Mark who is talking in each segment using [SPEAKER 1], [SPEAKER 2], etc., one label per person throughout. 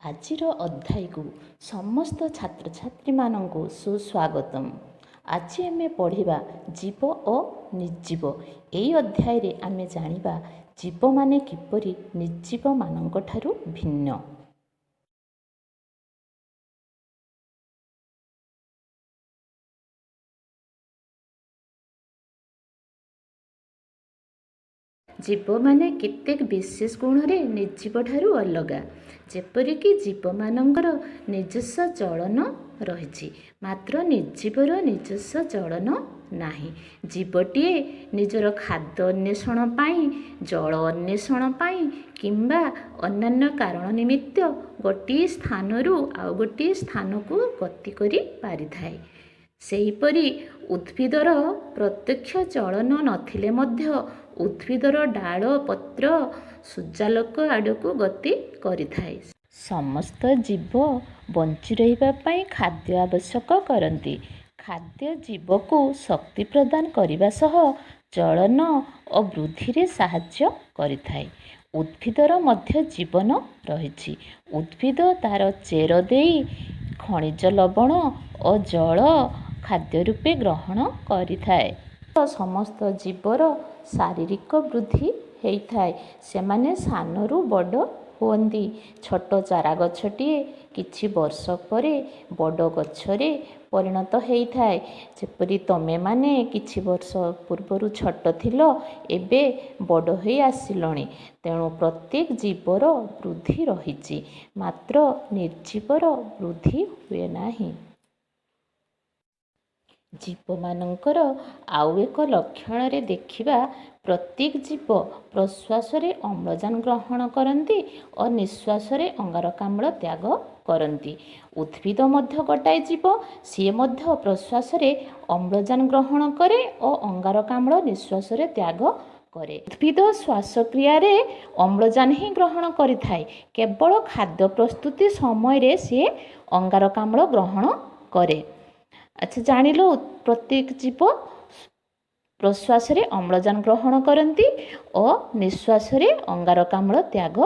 [SPEAKER 1] ଆଜିର ଅଧ୍ୟାୟକୁ ସମସ୍ତ ଛାତ୍ରଛାତ୍ରୀମାନଙ୍କୁ ସୁସ୍ୱାଗତମ୍। ଆଜି ଆମେ ପଢ଼ିବା ଜୀବ ଓ ନିର୍ଜୀବ। ଏହି ଅଧ୍ୟାୟରେ ଆମେ ଜାଣିବା ଜୀବମାନେ କିପରି ନିର୍ଜୀବମାନଙ୍କ ଠାରୁ ଭିନ୍ନ। ଜୀବମାନେ କେତେକ ବିଶେଷ ଗୁଣରେ ନିର୍ଜୀବ ଠାରୁ ଅଲଗା। ଯେପରିକି ଜୀବମାନଙ୍କର ନିଜସ୍ୱ ଚଳନ ରହିଛି, ମାତ୍ର ନିର୍ଜୀବର ନିଜସ୍ୱ ଚଳନ ନାହିଁ। ଜୀବଟିଏ ନିଜର ଖାଦ୍ୟ ଅନ୍ୱେଷଣ ପାଇଁ, ଜଳ ଅନ୍ୱେଷଣ ପାଇଁ କିମ୍ବା ଅନ୍ୟାନ୍ୟ କାରଣ ନିମିତ୍ତ ଗୋଟିଏ ସ୍ଥାନରୁ ଆଉ ଗୋଟିଏ ସ୍ଥାନକୁ ଗତି କରି ପାରିଥାଏ। ସେହିପରି ଉଦ୍ଭିଦର ପ୍ରତ୍ୟକ୍ଷ ଚଳନ ନଥିଲେ ମଧ୍ୟ ଉଦ୍ଭିଦର ଡାଳ ପତ୍ର ସୂର୍ଯ୍ୟାଲୋକ ଆଡ଼କୁ ଗତି କରିଥାଏ। ସମସ୍ତ ଜୀବ ବଞ୍ଚି ରହିବା ପାଇଁ ଖାଦ୍ୟ ଆବଶ୍ୟକ କରନ୍ତି। ଖାଦ୍ୟ ଜୀବକୁ ଶକ୍ତି ପ୍ରଦାନ କରିବା ସହ ଚଳନ ଓ ବୃଦ୍ଧିରେ ସାହାଯ୍ୟ କରିଥାଏ। ଉଦ୍ଭିଦର ମଧ୍ୟ ଜୀବନ ରହିଛି। ଉଦ୍ଭିଦ ତା'ର ଚେର ଦେଇ ଖଣିଜ ଲବଣ ଓ ଜଳ ଖାଦ୍ୟ ରୂପେ ଗ୍ରହଣ କରିଥାଏ। ସମସ୍ତ ଜୀବର ଶାରୀରିକ ବୃଦ୍ଧି ହେଇଥାଏ। ସେମାନେ ସାନରୁ ବଡ଼ ହୁଅନ୍ତି। ଛୋଟ ଚାରା ଗଛଟିଏ କିଛି ବର୍ଷ ପରେ ବଡ଼ ଗଛରେ ପରିଣତ ହେଇଥାଏ। ଯେପରି ତମେମାନେ କିଛି ବର୍ଷ ପୂର୍ବରୁ ଛୋଟ ଥିଲ, ଏବେ ବଡ଼ ହୋଇ ଆସିଲଣି। ତେଣୁ ପ୍ରତ୍ୟେକ ଜୀବର ବୃଦ୍ଧି ରହିଛି, ମାତ୍ର ନିର୍ଜୀବର ବୃଦ୍ଧି ହୁଏ ନାହିଁ। ଜୀବମାନଙ୍କର ଆଉ ଏକ ଲକ୍ଷଣରେ ଦେଖିବା, ପ୍ରତ୍ୟେକ ଜୀବ ପ୍ରଶ୍ୱାସରେ ଅମ୍ଳଜାନ ଗ୍ରହଣ କରନ୍ତି ଓ ନିଶ୍ୱାସରେ ଅଙ୍ଗାରକାମ୍ଳ ତ୍ୟାଗ କରନ୍ତି। ଉଦ୍ଭିଦ ମଧ୍ୟ ଗୋଟାଏ ଜୀବ। ସିଏ ମଧ୍ୟ ପ୍ରଶ୍ୱାସରେ ଅମ୍ଳଜାନ ଗ୍ରହଣ କରେ ଓ ଅଙ୍ଗାରକାମ୍ଳ ନିଶ୍ୱାସରେ ତ୍ୟାଗ କରେ। ଉଦ୍ଭିଦ ଶ୍ୱାସକ୍ରିୟାରେ ଅମ୍ଳଜାନ ହିଁ ଗ୍ରହଣ କରିଥାଏ। କେବଳ ଖାଦ୍ୟ ପ୍ରସ୍ତୁତି ସମୟରେ ସିଏ ଅଙ୍ଗାରକାମ୍ଳ ଗ୍ରହଣ କରେ। ଆଚ୍ଛା, ଜାଣିଲ ପ୍ରତ୍ୟେକ ଜୀବ ପ୍ରଶ୍ୱାସରେ ଅମ୍ଳଜାନ ଗ୍ରହଣ କରନ୍ତି ଓ ନିଶ୍ୱାସରେ ଅଙ୍ଗାରକାମ୍ଳ ତ୍ୟାଗ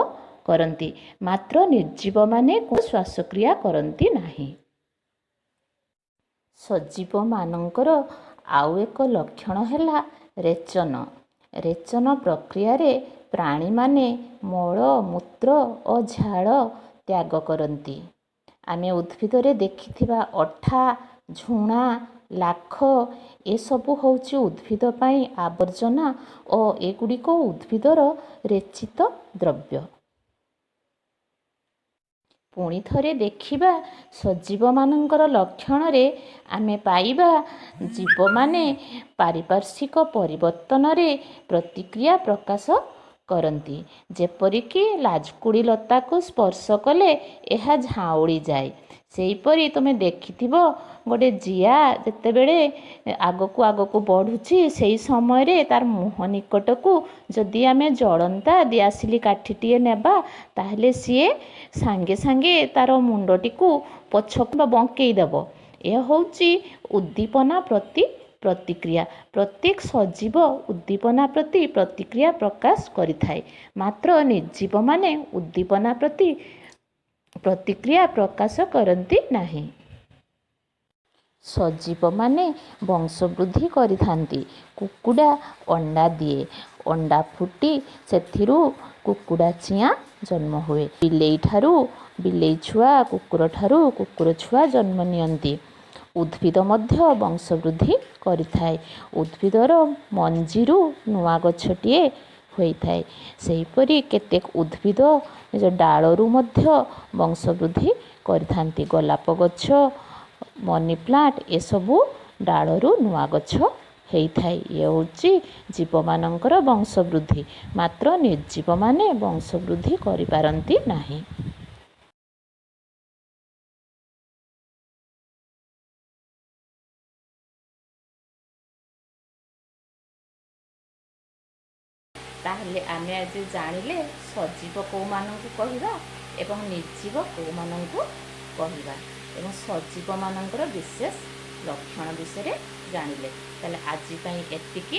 [SPEAKER 1] କରନ୍ତି, ମାତ୍ର ନିର୍ଜୀବମାନେ ଶ୍ୱାସକ୍ରିୟା କରନ୍ତି ନାହିଁ। ସଜୀବମାନଙ୍କର ଆଉ ଏକ ଲକ୍ଷଣ ହେଲା ରେଚନ। ରେଚନ ପ୍ରକ୍ରିୟାରେ ପ୍ରାଣୀମାନେ ମଳ, ମୂତ୍ର ଓ ଝାଳ ତ୍ୟାଗ କରନ୍ତି। ଆମେ ଉଦ୍ଭିଦରେ ଦେଖିଥିବା ଅଠା, ଝୁଣା, ଲାଖ ଏସବୁ ହେଉଛି ଉଦ୍ଭିଦ ପାଇଁ ଆବର୍ଜନା ଓ ଏଗୁଡ଼ିକ ଉଦ୍ଭିଦର ରେଚିତ ଦ୍ରବ୍ୟ। ପୁଣି ଥରେ ଦେଖିବା ସଜୀବମାନଙ୍କର ଲକ୍ଷଣରେ ଆମେ ପାଇବା ଜୀବମାନେ ପାରିପାର୍ଶ୍ୱିକ ପରିବର୍ତ୍ତନରେ ପ୍ରତିକ୍ରିୟା ପ୍ରକାଶ କରନ୍ତି। ଯେପରିକି ଲାଜକୁଡ଼ି ଲତାକୁ ସ୍ପର୍ଶ କଲେ ଏହା ଝାଉଁଳି ଯାଏ। ସେହିପରି ତୁମେ ଦେଖିଥିବ ଗୋଟେ ଜିଆ ଯେତେବେଳେ ଆଗକୁ ଆଗକୁ ବଢ଼ୁଛି, ସେହି ସମୟରେ ତାର ମୁହଁ ନିକଟକୁ ଯଦି ଆମେ ଜଳନ୍ତା ଦିଆସିଲି କାଠିଟିଏ ନେବା, ତାହେଲେ ସିଏ ସାଙ୍ଗେ ସାଙ୍ଗେ ତାର ମୁଣ୍ଡଟିକୁ ପଛକୁ ବଙ୍କେଇ ଦେବ। ଏହା ହେଉଛି ଉଦ୍ଦୀପନା ପ୍ରତି ପ୍ରତିକ୍ରିୟା। ପ୍ରତ୍ୟେକ ସଜୀବ ଉଦ୍ଦୀପନା ପ୍ରତି ପ୍ରତିକ୍ରିୟା ପ୍ରକାଶ କରିଥାଏ, ମାତ୍ର ନିର୍ଜୀବମାନେ ଉଦ୍ଦୀପନା ପ୍ରତି ପ୍ରତିକ୍ରିୟା ପ୍ରକାଶ କରନ୍ତି ନାହିଁ। ସଜୀବମାନେ ବଂଶବୃଦ୍ଧି କରିଥାନ୍ତି। କୁକୁଡ଼ା ଅଣ୍ଡା ଦିଏ। ଅଣ୍ଡା ଫୁଟି ସେଥିରୁ କୁକୁଡ଼ା ଚିଆଁ ଜନ୍ମ ହୁଏ। ବିଲେଇଠାରୁ ବିଲେଇ ଛୁଆ, କୁକୁରଠାରୁ କୁକୁର ଛୁଆ ଜନ୍ମ ନିଅନ୍ତି। ଉଦ୍ଭିଦ ମଧ୍ୟ ବଂଶବୃଦ୍ଧି କରିଥାଏ। ଉଦ୍ଭିଦର ମଞ୍ଜିରୁ ନୂଆ ଗଛଟିଏ ହୋଇଥାଏ। ସେହିପରି କେତେକ ଉଦ୍ଭିଦ ନିଜ ଡାଳରୁ ମଧ୍ୟ ବଂଶବୃଦ୍ଧି କରିଥାନ୍ତି। ଗୋଲାପ ଗଛ, ମନି ପ୍ଲାଣ୍ଟ ଏସବୁ ଡାଳରୁ ନୂଆ ଗଛ ହେଇଥାଏ। ଇଏ ହେଉଛି ଜୀବମାନଙ୍କର ବଂଶବୃଦ୍ଧି, ମାତ୍ର ନିର୍ଜୀବମାନେ ବଂଶବୃଦ୍ଧି କରିପାରନ୍ତି ନାହିଁ। ତାହେଲେ ଆମେ ଆଜି ଜାଣିଲେ ସଜୀବ କେଉଁମାନଙ୍କୁ କହିବା ଏବଂ ନିର୍ଜୀବ କେଉଁମାନଙ୍କୁ କହିବା, ଏବଂ ସଜୀବମାନଙ୍କର ବିଶେଷ ଲକ୍ଷଣ ବିଷୟରେ ଜାଣିଲେ। ତାହେଲେ ଆଜି ପାଇଁ ଏତିକି।